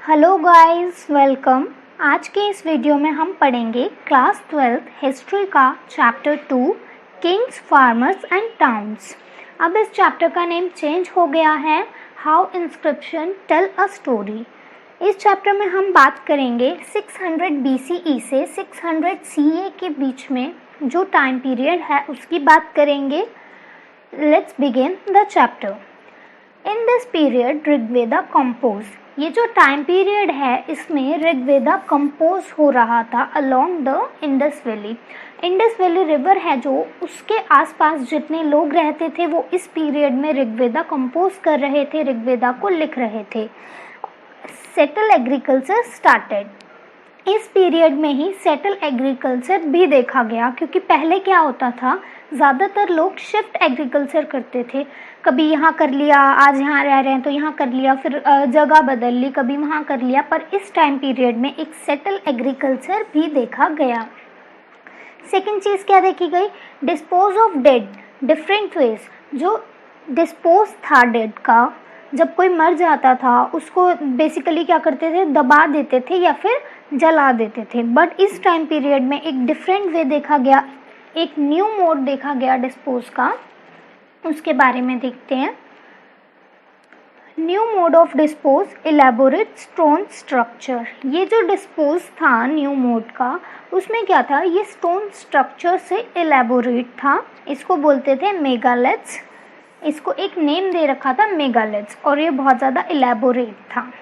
Hello guys, welcome. आज के इस वीडियो में हम पढ़ेंगे क्लास 12 हिस्ट्री का chapter 2 kings, farmers and towns. अब इस चैप्टर का नेम चेंज हो गया है, how inscription tell a story. इस चैप्टर में हम बात करेंगे 600 BCE से 600 CE के बीच में जो टाइम पीरियड है उसकी बात करेंगे। Let's begin the chapter. In this period Rigveda compose. ये जो टाइम पीरियड है इसमें ऋग्वेदा कंपोज हो रहा था along the Indus valley. Indus valley river है जो, उसके आसपास जितने लोग रहते थे वो इस पीरियड में ऋग्वेदा कंपोज कर रहे थे, ऋग्वेदा को लिख रहे थे। Settle agriculture started. इस पीरियड में ही सेटल एग्रीकल्चर भी देखा गया, क्योंकि पहले क्या होता था, ज़्यादातर लोग शिफ्ट एग्रीकल्चर करते थे। कभी यहाँ कर लिया, आज यहाँ रह रहे हैं तो यहाँ कर लिया, फिर जगह बदल ली, कभी वहाँ कर लिया। पर इस टाइम पीरियड में एक सेटल एग्रीकल्चर भी देखा गया। सेकेंड चीज़ क्या देखी गई, dispose of dead different ways. जो डिस्पोज था डेड का, जब कोई मर जाता था उसको बेसिकली क्या करते थे, दबा देते थे या फिर जला देते थे। बट इस टाइम पीरियड में एक डिफरेंट वे देखा गया, एक न्यू मोड देखा गया डिस्पोज का। उसके बारे में देखते हैं। New mode of dispose, elaborate stone structure. ये जो डिस्पोज था न्यू मोड का, उसमें क्या था, ये स्टोन स्ट्रक्चर से इलेबोरेट था। इसको बोलते थे मेगालिथ्स। इसको एक नेम दे रखा था मेगालिथ्स, और ये बहुत ज़्यादा इलेबोरेट था।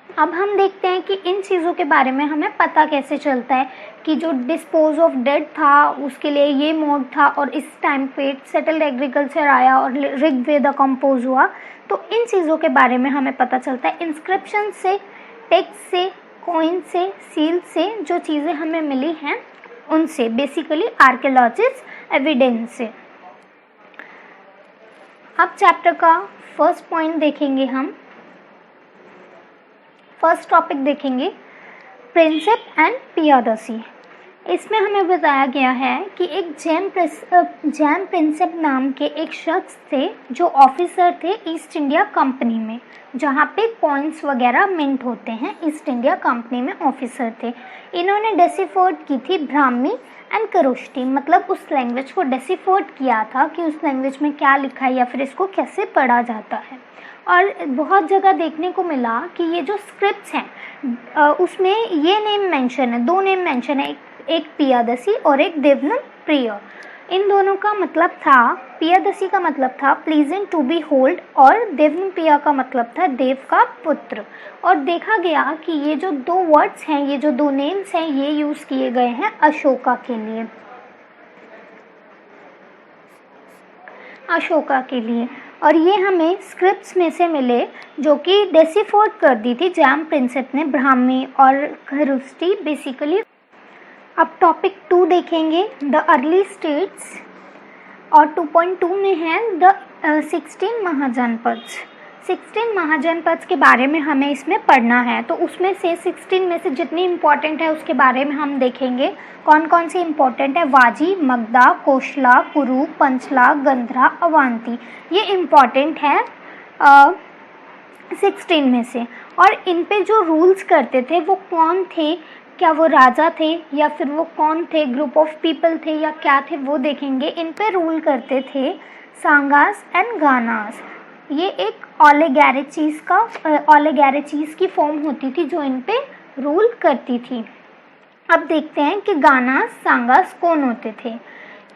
अब हम देखते हैं कि इन चीज़ों के बारे में हमें पता कैसे चलता है कि जो डिस्पोज ऑफ डेड था उसके लिए ये मोड था, और इस टाइम पे सेटल्ड एग्रीकल्चर आया और ऋग्वेदा कंपोज हुआ। तो इन चीज़ों के बारे में हमें पता चलता है इंस्क्रिप्शन से, टेक्स्ट से, कॉइन से, सील से, जो चीज़ें हमें मिली हैं उनसे, बेसिकली आर्कियोलॉजिस्ट एविडेंस से। अब चैप्टर का फर्स्ट पॉइंट देखेंगे हम। फर्स्ट टॉपिक देखेंगे प्रिंसेप एंड पियादसी। इसमें हमें बताया गया है कि एक जैम प्रिंसेप नाम के एक शख्स थे जो ऑफिसर थे ईस्ट इंडिया कंपनी में, जहाँ पे कॉइन्स वगैरह मिंट होते हैं। ईस्ट इंडिया कंपनी में ऑफिसर थे। इन्होंने डेसिफर्ड की थी ब्राह्मी एंड करोष्टी, मतलब उस लैंग्वेज को डेसिफर्ड किया था कि उस लैंग्वेज में क्या लिखा है या फिर इसको कैसे पढ़ा जाता है। और बहुत जगह देखने को मिला कि ये जो स्क्रिप्ट्स हैं उसमें ये नेम मेंशन है, दो नेम मेंशन है, एक पियादसी और एक देवनप्रिय। इन दोनों का मतलब था, पियादसी का मतलब था प्लीजेंट टू बी होल्ड, और देवनप्रिय का मतलब था देव का पुत्र। और देखा गया कि ये जो दो वर्ड्स हैं, ये जो दो नेम्स हैं, ये यूज़ किए गए हैं अशोका के लिए, अशोका के लिए। और ये हमें स्क्रिप्ट्स में से मिले जो कि डेसिफर्ड कर दी थी जैम प्रिंसेप ने, ब्राह्मी और खरुष्टी बेसिकली। अब टॉपिक 2 देखेंगे, द अर्ली स्टेट्स, और 2.2 में है द 16 महाजनपद्स। 16 महाजनपद्स के बारे में हमें इसमें पढ़ना है, तो उसमें से 16 में से जितनी इम्पॉर्टेंट है उसके बारे में हम देखेंगे। कौन कौन सी इम्पॉर्टेंट है, वाजी, मगधा, कोशला, कुरु, पंचला, गंधरा, अवंती। ये इम्पॉर्टेंट है 16 में से। और इन पे जो रूल्स करते थे वो कौन थे, क्या वो राजा थे या फिर वो कौन थे, ग्रुप ऑफ पीपल थे या क्या थे, वो देखेंगे। इन पे रूल करते थे सांगास एंड गानास। ये एक ओलिगार्चीज की फॉर्म होती थी जो इन पे रूल करती थी। अब देखते हैं कि गानास, सांगास कौन होते थे।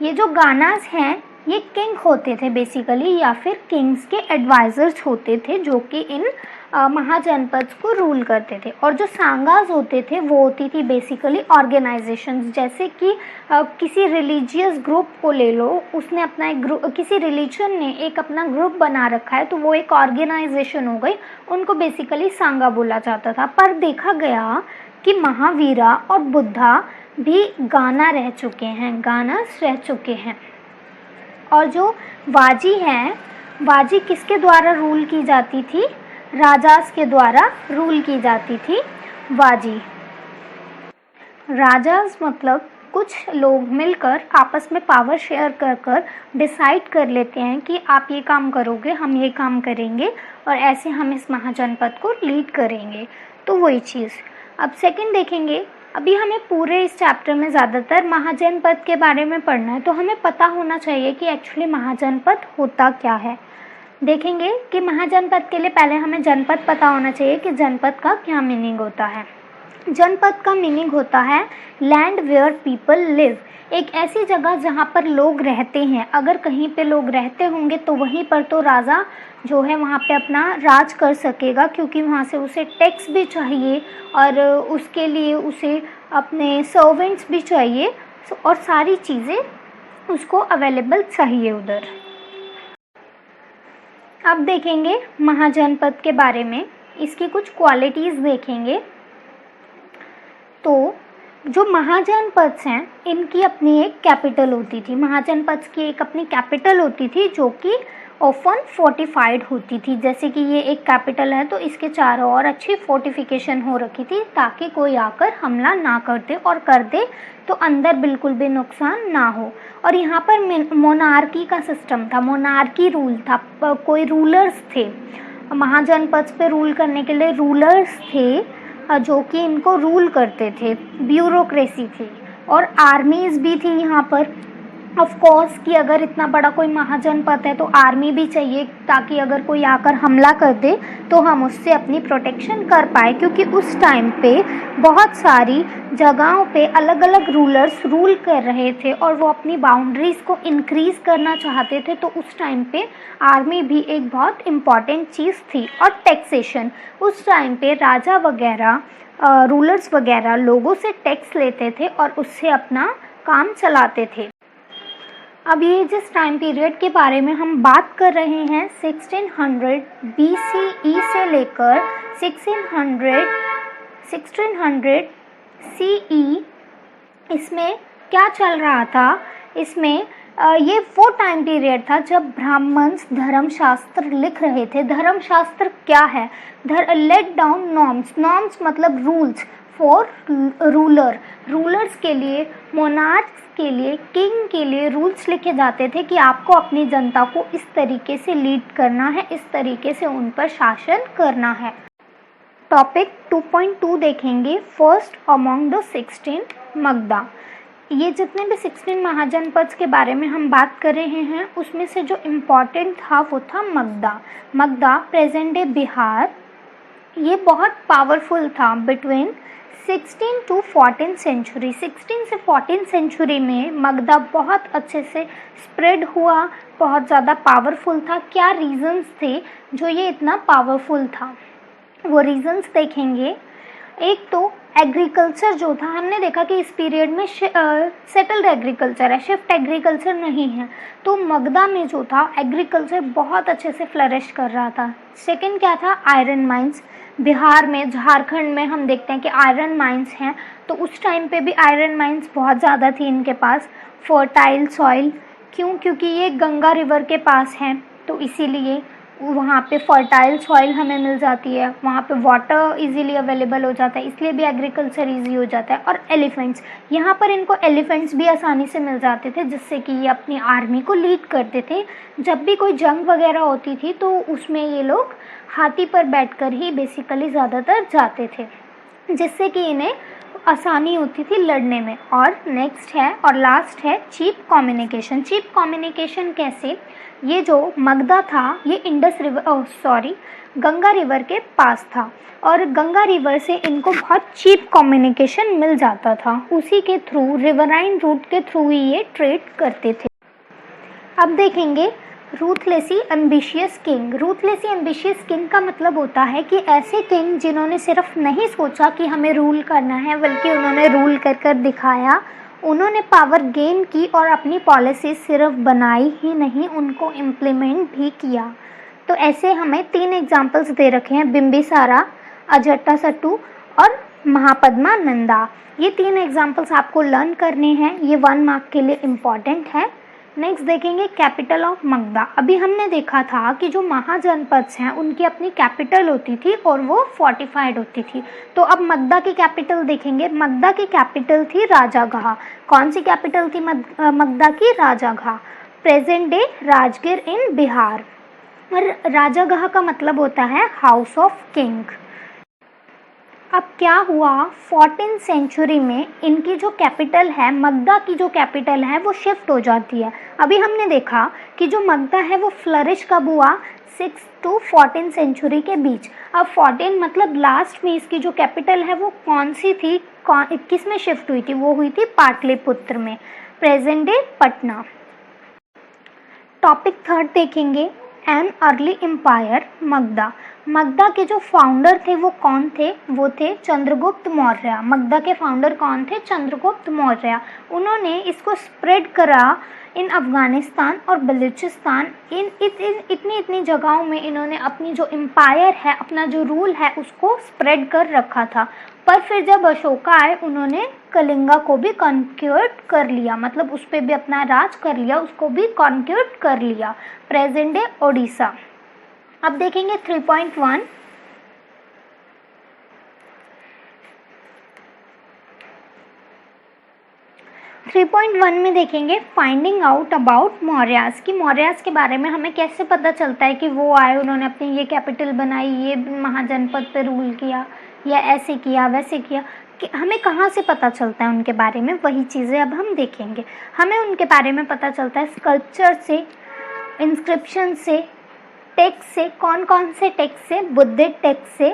ये जो गानास हैं ये किंग होते थे बेसिकली, या फिर किंग्स के एडवाइजर्स होते थे जो कि इन महाजनपद को रूल करते थे। और जो सांगास होते थे वो होती थी बेसिकली ऑर्गेनाइजेशंस, जैसे कि किसी रिलीजियस ग्रुप को ले लो, उसने अपना एक ग्रुप, किसी रिलीजन ने एक अपना ग्रुप बना रखा है तो वो एक ऑर्गेनाइजेशन हो गई, उनको बेसिकली सांगा बोला जाता था। पर देखा गया कि महावीरा और बुद्धा भी गाना रह चुके हैं, गानास रह चुके हैं। और जो वाजी हैं, वाजी किसके द्वारा रूल की जाती थी, राजास के द्वारा रूल की जाती थी वाजी। राजास मतलब कुछ लोग मिलकर आपस में पावर शेयर कर कर डिसाइड कर लेते हैं कि आप ये काम करोगे, हम ये काम करेंगे और ऐसे हम इस महाजनपद को लीड करेंगे। तो वही चीज़। अब सेकंड देखेंगे, अभी हमें पूरे इस चैप्टर में ज़्यादातर महाजनपद के बारे में पढ़ना है, तो हमें पता होना चाहिए कि एक्चुअली महाजनपद होता क्या है। देखेंगे कि महाजनपद के लिए पहले हमें जनपद पता होना चाहिए कि जनपद का क्या मीनिंग होता है। जनपद का मीनिंग होता है लैंड वेयर पीपल लिव, एक ऐसी जगह जहाँ पर लोग रहते हैं। अगर कहीं पे लोग रहते होंगे तो वहीं पर तो राजा जो है वहाँ पे अपना राज कर सकेगा, क्योंकि वहाँ से उसे टैक्स भी चाहिए और उसके लिए उसे अपने सर्वेंट्स भी चाहिए और सारी चीज़ें उसको अवेलेबल चाहिए उधर। अब देखेंगे महाजनपद के बारे में, इसकी कुछ क्वालिटीज़ देखेंगे। तो जो महाजनपद हैं इनकी अपनी एक कैपिटल होती थी, महाजनपद की एक अपनी कैपिटल होती थी जो कि ऑफन फोर्टिफाइड होती थी। जैसे कि ये एक कैपिटल है तो इसके चारों ओर अच्छी फोर्टिफिकेशन हो रखी थी ताकि कोई आकर हमला ना कर दे, और कर दे तो अंदर बिल्कुल भी नुकसान ना हो। और यहाँ पर मोनार्की का सिस्टम था, मोनार्की रूल था, कोई रूलर्स थे महाजनपद पे रूल करने के लिए, रूलर्स थे जो कि इनको रूल करते थे, ब्यूरोक्रेसी थी और आर्मीज़ भी थी यहाँ पर। ऑफ कोर्स कि अगर इतना बड़ा कोई महाजनपद है तो आर्मी भी चाहिए ताकि अगर कोई आकर हमला कर दे तो हम उससे अपनी प्रोटेक्शन कर पाए, क्योंकि उस टाइम पे बहुत सारी जगहों पे अलग अलग रूलर्स रूल कर रहे थे और वो अपनी बाउंड्रीज़ को इंक्रीज़ करना चाहते थे। तो उस टाइम पे आर्मी भी एक बहुत इम्पॉर्टेंट चीज़ थी। और टैक्सेशन, उस टाइम पे राजा वगैरह रूलर्स वगैरह लोगों से टैक्स लेते थे और उससे अपना काम चलाते थे। अब ये जिस टाइम पीरियड के बारे में हम बात कर रहे हैं 1600 BCE से लेकर 1600 CE, इसमें क्या चल रहा था? इसमें ये वो टाइम पीरियड था जब ब्राह्मण्स धर्मशास्त्र लिख रहे थे। धर्मशास्त्र क्या है? लेट डाउन नॉर्म्स, नॉर्म्स मतलब रूल्स फॉर रूलर्स के लिए, मोनार्क्स के लिए, किंग के लिए रूल्स लिखे जाते थे कि आपको अपनी जनता को इस तरीके से लीड करना है, इस तरीके से उन पर शासन करना है। टॉपिक 2.2 देखेंगे, फर्स्ट अमॉन्ग द 16 मगधा। ये जितने भी 16 महाजनपद के बारे में हम बात कर रहे हैं उसमें से जो इम्पॉर्टेंट था वो था मगधा। मगधा प्रेजेंट डे बिहार, ये बहुत पावरफुल था बिटवीन 16 to 14 सेंचुरी। 16 से 14 सेंचुरी में मगधा बहुत अच्छे से स्प्रेड हुआ, बहुत ज़्यादा पावरफुल था। क्या रीजंस थे जो ये इतना पावरफुल था? वो रीजंस देखेंगे। एक तो एग्रीकल्चर जो था, हमने देखा कि इस पीरियड में सेटल्ड एग्रीकल्चर है, शिफ्ट एग्रीकल्चर नहीं है। तो मगधा में जो था एग्रीकल्चर बहुत अच्छे से फ्लरिश कर रहा था। सेकंड क्या था? Iron mines. बिहार में, झारखंड में हम देखते हैं कि आयरन माइंस हैं, तो उस टाइम पे भी आयरन माइंस बहुत ज़्यादा थी इनके पास। फर्टाइल सॉइल, क्यों? क्योंकि ये गंगा रिवर के पास हैं तो इसीलिए वहाँ पे फर्टाइल सॉइल हमें मिल जाती है, वहाँ पे वाटर इजीली अवेलेबल हो जाता है, इसलिए भी एग्रीकल्चर इजी हो जाता है। और एलिफेंट्स, यहाँ पर इनको एलिफेंट्स भी आसानी से मिल जाते थे जिससे कि ये अपनी आर्मी को लीड करते थे। जब भी कोई जंग वगैरह होती थी तो उसमें ये लोग हाथी पर बैठकर ही बेसिकली ज़्यादातर जाते थे, जिससे कि इन्हें आसानी होती थी लड़ने में। और नेक्स्ट है और लास्ट है चीप कम्युनिकेशन। चीप कम्युनिकेशन कैसे? ये जो मगधा था ये गंगा रिवर के पास था और गंगा रिवर से इनको बहुत चीप कम्युनिकेशन मिल जाता था। उसी के थ्रू, रिवराइन रूट के थ्रू ही ये ट्रेड करते थे। अब देखेंगे ruthlessly ambitious king. Ruthlessly ambitious king का मतलब होता है कि ऐसे किंग जिन्होंने सिर्फ नहीं सोचा कि हमें रूल करना है, बल्कि उन्होंने रूल कर कर दिखाया। उन्होंने पावर गेन की और अपनी पॉलिसी सिर्फ बनाई ही नहीं, उनको इम्प्लीमेंट भी किया। तो ऐसे हमें 3 एग्जाम्पल्स दे रखे हैं, बिम्बिसारा, अजातशत्रु और महापद्मा नंदा। ये 3 एग्जाम्पल्स आपको लर्न करने हैं, ये 1 मार्क के लिए इम्पॉर्टेंट है। नेक्स्ट देखेंगे कैपिटल ऑफ मगधा। अभी हमने देखा था कि जो महाजनपद हैं उनकी अपनी कैपिटल होती थी और वो फोर्टिफाइड होती थी। तो अब मगधा की कैपिटल देखेंगे। मगधा की कैपिटल थी राजागहा। कौन सी कैपिटल थी मगधा की? राजागहा। प्रेजेंट डे राजगीर इन बिहार। और राजागहा का मतलब होता है हाउस ऑफ किंग। अब क्या हुआ, 14th सेंचुरी में इनकी जो कैपिटल है, मगधा की जो कैपिटल है वो शिफ्ट हो जाती है। अभी हमने देखा कि जो मगधा है वो फ्लरिश कब हुआ? 6th to 14th सेंचुरी के बीच। अब 14 मतलब लास्ट में इसकी जो कैपिटल है वो कौन सी थी, किस में शिफ्ट हुई थी? वो हुई थी पाटलिपुत्र में, प्रेजेंट डे पटना। टॉपिक 3 देखेंगे, an early empire Magadha. Magadha के जो फाउंडर थे वो कौन थे? वो थे चंद्रगुप्त मौर्य। मगधा के फाउंडर कौन थे? चंद्रगुप्त मौर्य। उन्होंने इसको स्प्रेड करा इन अफ़गानिस्तान और बलूचिस्तान, इतनी जगहों में इन्होंने अपनी जो एम्पायर है, अपना जो रूल है उसको स्प्रेड कर रखा था। पर फिर जब अशोका आए उन्होंने कलिंगा को भी कॉन्क्यूर्ड कर लिया, मतलब उस पर भी अपना राज कर लिया, उसको भी कॉन्क्यूर्ड कर लिया। Present day Odisha. अब देखेंगे 3.1। में देखेंगे फाइंडिंग आउट अबाउट मौर्यास, कि मौर्यास के बारे में हमें कैसे पता चलता है कि वो आए, उन्होंने अपनी ये कैपिटल बनाई, ये महाजनपद पे रूल किया, या ऐसे किया वैसे किया, कि हमें कहाँ से पता चलता है उनके बारे में? वही चीज़ें अब हम देखेंगे। हमें उनके बारे में पता चलता है स्कल्पचर से, इंस्क्रिप्शन से, टेक्स्ट से। कौन कौन से टेक्स्ट से? बुद्धिस्ट टेक्स्ट से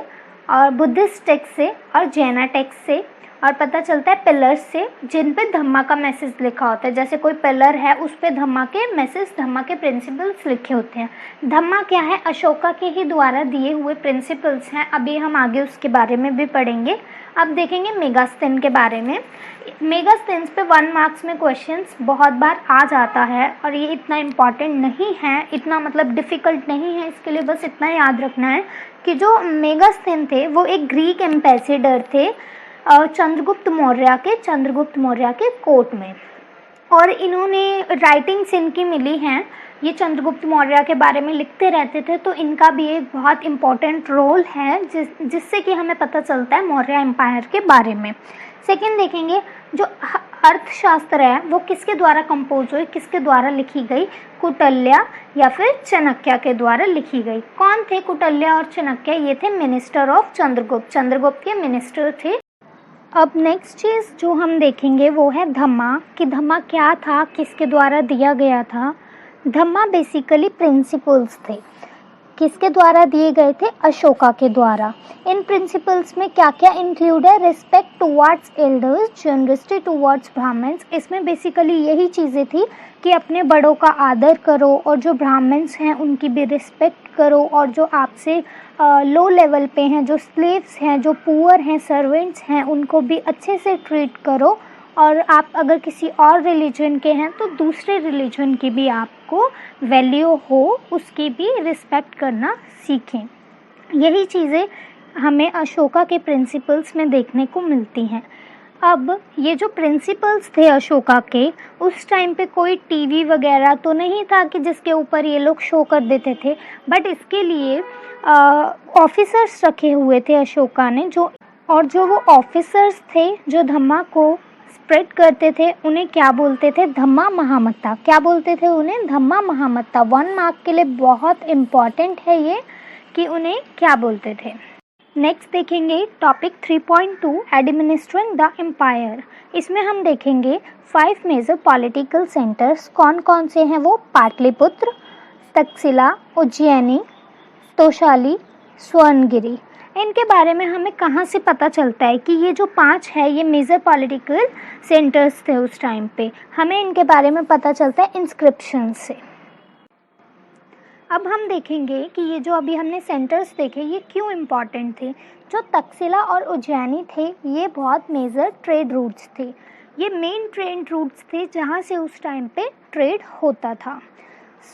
और बुद्धिस्ट टेक्स्ट से और जैना टेक्स्ट से। और पता चलता है पिलर्स से, जिन पे धम्मा का मैसेज लिखा होता है। जैसे कोई पिलर है उस पे धम्मा के मैसेज, धम्मा के प्रिंसिपल्स लिखे होते हैं। धम्मा क्या है? अशोका के ही द्वारा दिए हुए प्रिंसिपल्स हैं। अभी हम आगे उसके बारे में भी पढ़ेंगे। अब देखेंगे मेगास्थेन के बारे में। मेगास्थेन्स पे 1 मार्क्स में क्वेश्चंस बहुत बार आ जाता है और ये इतना इम्पॉर्टेंट नहीं है, इतना मतलब डिफ़िकल्ट नहीं है। इसके लिए बस इतना याद रखना है कि जो मेगास्थेन थे वो एक ग्रीक एम्बेसडर थे चंद्रगुप्त मौर्य के कोर्ट में, और इन्होंने राइटिंग्स इनकी मिली हैं। ये चंद्रगुप्त मौर्य के बारे में लिखते रहते थे, तो इनका भी एक बहुत इम्पोर्टेंट रोल है जिससे कि हमें पता चलता है मौर्य एम्पायर के बारे में। सेकंड देखेंगे, जो अर्थशास्त्र है वो किसके द्वारा कंपोज हुई, किसके द्वारा लिखी गई? कुटल्या या फिर चाणक्य के द्वारा लिखी गई। कौन थे कुटल्या और चाणक्य? ये थे मिनिस्टर ऑफ चंद्रगुप्त के मिनिस्टर थे। अब नेक्स्ट चीज़ जो हम देखेंगे वो है धम्मा, कि धम्मा क्या था, किसके द्वारा दिया गया था। धम्मा बेसिकली प्रिंसिपल्स थे, किसके द्वारा दिए गए थे? अशोका के द्वारा। इन प्रिंसिपल्स में क्या क्या इंक्लूड है? Respect towards elders, generosity towards Brahmins. इसमें बेसिकली यही चीज़ें थी कि अपने बड़ों का आदर करो और जो ब्राह्मण्स हैं उनकी भी रिस्पेक्ट करो, और जो आपसे लो लेवल पे हैं, जो स्लेव्स हैं, जो पुअर हैं, सर्वेंट्स हैं, उनको भी अच्छे से ट्रीट करो। और आप अगर किसी और रिलीजन के हैं तो दूसरे रिलीजन की भी आपको वैल्यू हो, उसकी भी रिस्पेक्ट करना सीखें। यही चीज़ें हमें अशोका के प्रिंसिपल्स में देखने को मिलती हैं। अब ये जो प्रिंसिपल्स थे अशोका के, उस टाइम पे कोई टीवी वगैरह तो नहीं था कि जिसके ऊपर ये लोग शो कर देते थे, बट इसके लिए ऑफिसर्स रखे हुए थे अशोका ने, जो वो ऑफिसर्स थे जो धम्मा को स्प्रेड करते थे, उन्हें क्या बोलते थे? धम्मा महामत्ता। क्या बोलते थे उन्हें? धम्मा महामत्ता। 1 मार्क के लिए बहुत इम्पॉर्टेंट है ये कि उन्हें क्या बोलते थे। नेक्स्ट देखेंगे टॉपिक 3.2 एडमिनिस्ट्रिंग द एम्पायर। इसमें हम देखेंगे 5 मेजर पॉलिटिकल सेंटर्स। कौन कौन से हैं वो? पाटलिपुत्र, तक्षशिला, उज्जैनी, तोशाली, स्वर्णगिरी। इनके बारे में हमें कहाँ से पता चलता है कि ये जो 5 है ये मेजर पॉलिटिकल सेंटर्स थे उस टाइम पे? हमें इनके बारे में पता चलता है इंस्क्रिप्शन से। अब हम देखेंगे कि ये जो अभी हमने सेंटर्स देखे ये क्यों इम्पॉर्टेंट थे। जो तक्षशिला और उज्जैनी थे ये बहुत मेजर ट्रेड रूट्स थे, ये मेन ट्रेड रूट्स थे जहाँ से उस टाइम पे ट्रेड होता था।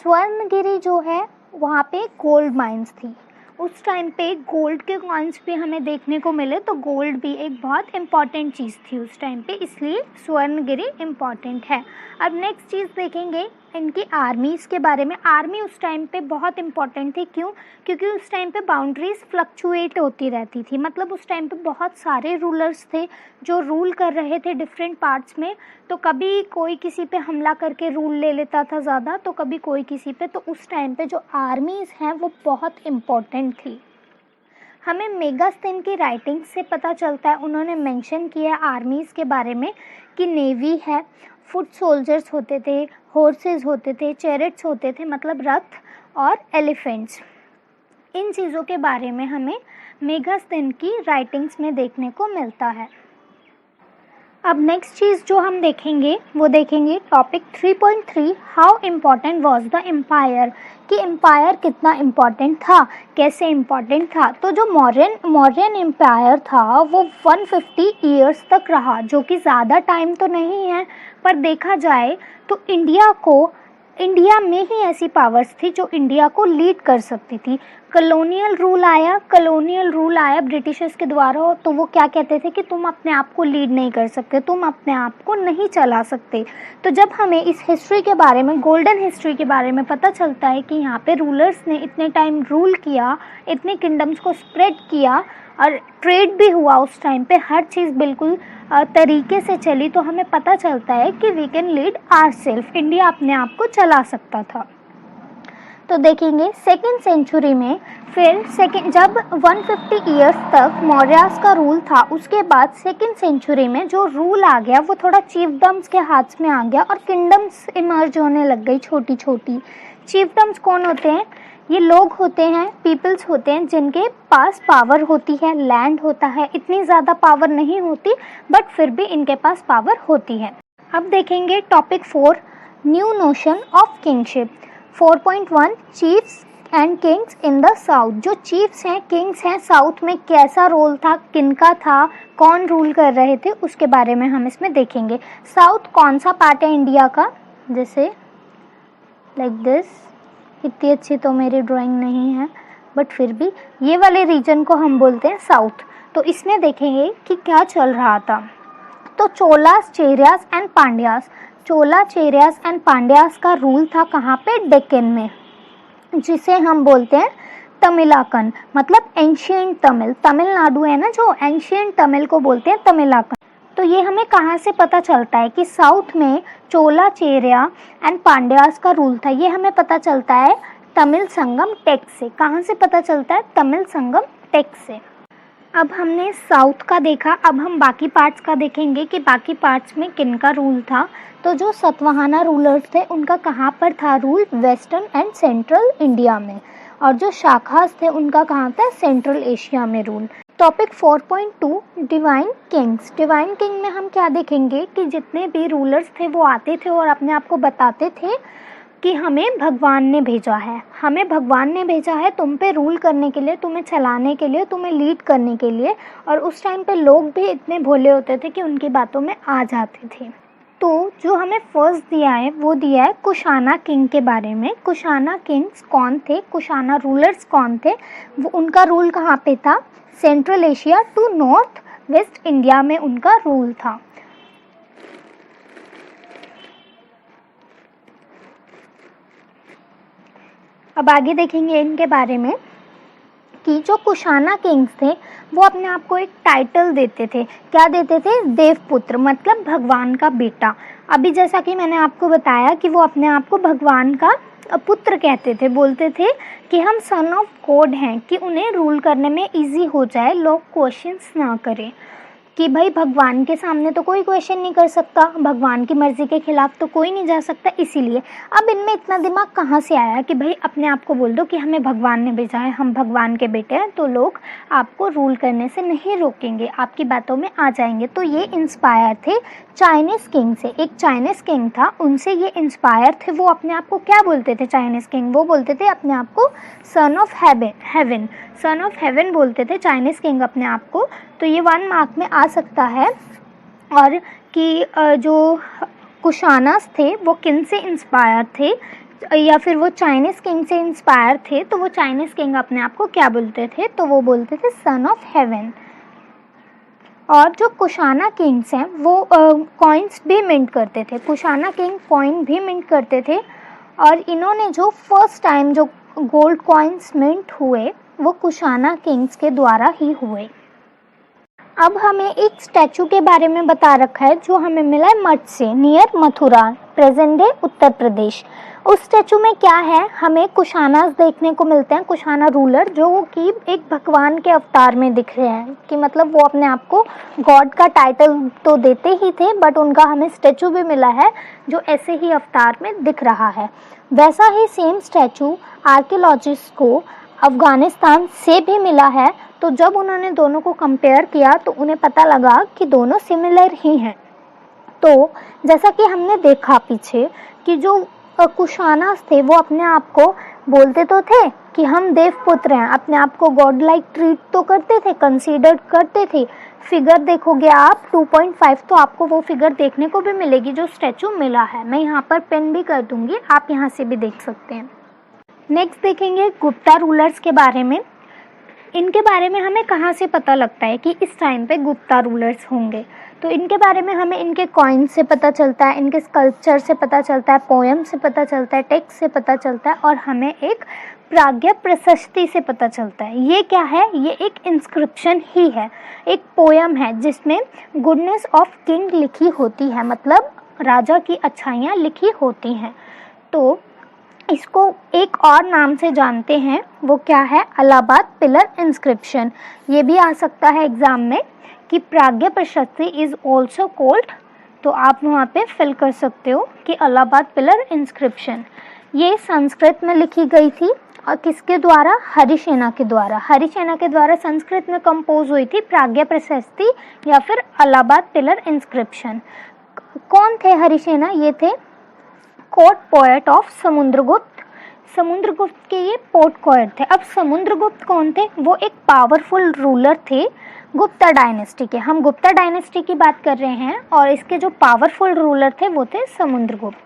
स्वर्णगिरी जो है वहाँ पे गोल्ड माइंस थी, उस टाइम पे गोल्ड के कॉइन्स भी हमें देखने को मिले, तो गोल्ड भी एक बहुत इम्पॉर्टेंट चीज़ थी उस टाइम पे, इसलिए स्वर्णगिरी इम्पॉर्टेंट है। अब नेक्स्ट चीज़ देखेंगे इनकी आर्मीज़ के बारे में। आर्मी उस टाइम पे बहुत इम्पॉर्टेंट थी, क्यों? क्योंकि उस टाइम पे बाउंड्रीज फ्लक्चुएट होती रहती थी, मतलब उस टाइम पे बहुत सारे रूलर्स थे जो रूल कर रहे थे डिफरेंट पार्ट्स में। तो कभी कोई किसी पे हमला करके रूल ले लेता था ज़्यादा, तो कभी कोई किसी पे। तो उस टाइम पे जो आर्मीज़ हैं वो बहुत इम्पॉर्टेंट थी। हमें मेगास्थेन की राइटिंग से पता चलता है, उन्होंने मेंशन किया है आर्मीज़ के बारे में कि नेवी है, फुट सोल्जर्स होते थे, हॉर्सेस होते थे, चैरिट्स होते थे मतलब रथ, और एलिफेंट्स। इन चीज़ों के बारे में हमें मेगास्थेन की राइटिंग्स में देखने को मिलता है। अब नेक्स्ट चीज़ जो हम देखेंगे वो देखेंगे topic 3.3, how important was the empire, कि एम्पायर कितना इम्पॉर्टेंट था, कैसे इम्पॉर्टेंट था। तो जो मौर्यन एम्पायर था वो 150 ईयर्स तक रहा, जो कि ज़्यादा टाइम तो नहीं है, पर देखा जाए तो इंडिया में ही ऐसी पावर्स थी जो इंडिया को लीड कर सकती थी। कॉलोनियल रूल आया ब्रिटिशर्स के द्वारा, तो वो क्या कहते थे कि तुम अपने आप को लीड नहीं कर सकते, तुम अपने आप को नहीं चला सकते। तो जब हमें इस हिस्ट्री के बारे में, गोल्डन हिस्ट्री के बारे में पता चलता है कि यहाँ पे रूलर्स ने इतने टाइम रूल किया, इतने किंगडम्स को स्प्रेड किया, और ट्रेड भी हुआ उस टाइम पे, हर चीज़ बिल्कुल तरीके से चली, तो हमें पता चलता है कि we can lead ourself, India अपने आप को चला सकता था। तो देखेंगे सेकेंड सेंचुरी में, फिर जब 150 ईयर्स तक मौर्यास का रूल था, उसके बाद सेकेंड सेंचुरी में जो रूल आ गया वो थोड़ा चीफडम्स के हाथ में आ गया और किंगडम्स इमर्ज होने लग गई छोटी छोटी। चीफडम्स कौन होते हैं? ये लोग होते हैं, पीपल्स होते हैं जिनके पास पावर होती है, लैंड होता है, इतनी ज़्यादा पावर नहीं होती बट फिर भी इनके पास पावर होती है। अब देखेंगे topic 4, new notion of kingship. 4.1, chiefs and kings in the south. जो चीफ्स हैं, किंग्स हैं, साउथ में कैसा रोल था, किनका था, कौन रूल कर रहे थे, उसके बारे में हम इसमें देखेंगे। साउथ कौन सा पार्ट है इंडिया का? जैसे लाइक दिस, इतनी अच्छी तो मेरी ड्राइंग नहीं है बट फिर भी ये वाले रीजन को हम बोलते हैं साउथ। तो इसमें देखेंगे कि क्या चल रहा था। तो चोलास, चेरियास एंड पांड्यास, चोला, चेरियास एंड पांड्यास का रूल था कहाँ पे? डेक्कन में, जिसे हम बोलते हैं तमिलाकन, मतलब एंशिएंट तमिल। तमिलनाडु है ना, जो एंशिएंट तमिल को बोलते हैं तमिलाकन। तो ये हमें कहाँ से पता चलता है कि साउथ में चोला, चेरिया एंड पांड्यास का रूल था? ये हमें पता चलता है तमिल संगम टेक्स्ट से। कहाँ से पता चलता है? तमिल संगम टेक्स्ट से। अब हमने साउथ का देखा, अब हम बाकी पार्ट्स का देखेंगे कि बाकी पार्ट्स में किनका रूल था। तो जो सतवाहना रूलर्स थे उनका कहाँ पर था rule? Western and central India में। और जो शाखास थे उनका कहाँ था? सेंट्रल एशिया में rule. Topic 4.2, divine Kings. Divine king में हम क्या देखेंगे कि जितने भी रूलर्स थे वो आते थे और अपने आप को बताते थे कि हमें भगवान ने भेजा है, हमें भगवान ने भेजा है तुम पे रूल करने के लिए, तुम्हें चलाने के लिए, तुम्हें लीड करने के लिए। और उस टाइम पे लोग भी इतने भोले होते थे कि उनकी बातों में आ जाते थे। तो जो हमें फर्स्ट दिया है वो दिया है कुशाना किंग के बारे में। कुशाना किंग्स कौन थे, कुशाना रूलर्स कौन थे, वो उनका रूल कहाँ पे था? Central Asia to north west India में उनका रूल था। अब आगे देखेंगे इनके बारे में कि जो कुशाना किंग्स थे वो अपने आप को एक टाइटल देते थे। क्या देते थे? देवपुत्र, मतलब भगवान का बेटा। अभी जैसा कि मैंने आपको बताया कि वो अपने आप को भगवान का पुत्र कहते थे, बोलते थे कि हम सन ऑफ गॉड हैं, कि उन्हें रूल करने में इजी हो जाए, लोग क्वेश्चंस ना करें कि भाई भगवान के सामने तो कोई क्वेश्चन नहीं कर सकता, भगवान की मर्जी के खिलाफ तो कोई नहीं जा सकता। इसीलिए अब इनमें इतना दिमाग कहाँ से आया कि भाई अपने आप को बोल दो कि हमें भगवान ने भेजा है, हम भगवान के बेटे हैं, तो लोग आपको रूल करने से नहीं रोकेंगे, आपकी बातों में आ जाएंगे। तो ये इंस्पायर थे चाइनीज़ किंग से। एक चाइनीज़ किंग था, उनसे ये इंस्पायर थे। वो अपने आप को क्या बोलते थे चाइनीज़ किंग? वो बोलते थे अपने आप को son of haven, son of haven बोलते थे चाइनीज़ किंग अपने आप को। तो ये 1 मार्क में आ सकता है। और कि जो कुशानास थे वो किन से इंस्पायर थे, या फिर वो चाइनीज़ किंग से इंस्पायर थे, तो वो चाइनीज़ किंग अपने आप को क्या बोलते थे? तो वो बोलते थे सन ऑफ हेवन। और जो कुशाना किंग्स हैं वो कॉइन्स भी मिंट करते थे। कुशाना किंग कॉइन भी मिंट करते थे और इन्होंने जो फर्स्ट टाइम जो गोल्ड कॉइन्स मिंट हुए वो कुशाना किंग्स के द्वारा ही हुए। अब हमें एक स्टैचू के बारे में बता रखा है जो हमें मिला है मठ से, near Mathura, present day Uttar Pradesh. उस स्टैचू में क्या है, हमें कुशानास देखने को मिलते हैं, कुशाना रूलर, जो कि एक भगवान के अवतार में दिख रहे हैं, कि मतलब वो अपने आप को गॉड का टाइटल तो देते ही थे, बट उनका हमें स्टैचू भी मिला है जो ऐसे ही अवतार में दिख रहा है। वैसा ही सेम स्टैचू आर्कियोलॉजिस्ट को अफगानिस्तान से भी मिला है। तो जब उन्होंने दोनों को कंपेयर किया तो उन्हें पता लगा कि दोनों सिमिलर ही हैं। तो जैसा कि हमने देखा पीछे कि जो कुशानास थे वो अपने आप को बोलते तो थे कि हम देवपुत्र हैं, अपने आप को गॉड लाइक ट्रीट तो करते थे, कंसीडर करते थे। फिगर देखोगे आप 2.5, तो आपको वो फिगर देखने को भी मिलेगी जो स्टैचू मिला है। मैं यहाँ पर पिन भी कर दूंगी, आप यहाँ से भी देख सकते हैं। नेक्स्ट देखेंगे गुप्ता रूलर्स के बारे में। इनके बारे में हमें कहाँ से पता लगता है कि इस टाइम पे गुप्ता रूलर्स होंगे, तो इनके बारे में हमें इनके कॉइन से पता चलता है, इनके स्कल्पचर से पता चलता है, पोएम से पता चलता है, टेक्स्ट से पता चलता है, और हमें एक प्राज्ञ प्रशस्ति से पता चलता है। ये क्या है, ये एक इंस्क्रिप्शन ही है, एक पोएम है जिसमें गुडनेस ऑफ किंग लिखी होती है, मतलब राजा की अच्छाइयाँ लिखी होती हैं। तो इसको एक और नाम से जानते हैं, वो क्या है, अलाहाबाद पिलर इंस्क्रिप्शन। ये भी आ सकता है एग्जाम में कि प्राज्ञ प्रशस्ति इज ऑल्सो कॉल्ड, तो आप वहाँ पे फिल कर सकते हो कि अलाहाबाद पिलर इंस्क्रिप्शन। ये संस्कृत में लिखी गई थी और किसके द्वारा, हरिसेना के द्वारा। हरिसेना के द्वारा संस्कृत में कंपोज हुई थी प्राज्ञ प्रशस्ति या फिर अलाहाबाद पिलर इंस्क्रिप्शन। कौन थे हरिसेना, ये थे court poet of Samudragupta. Samudragupta के ये पोर्ट पोएट थे। अब समुद्रगुप्त कौन थे, वो एक पावरफुल रूलर थे गुप्ता डायनेस्टी के। हम गुप्ता डायनेस्टी की बात कर रहे हैं और इसके जो पावरफुल रूलर थे वो थे समुद्रगुप्त।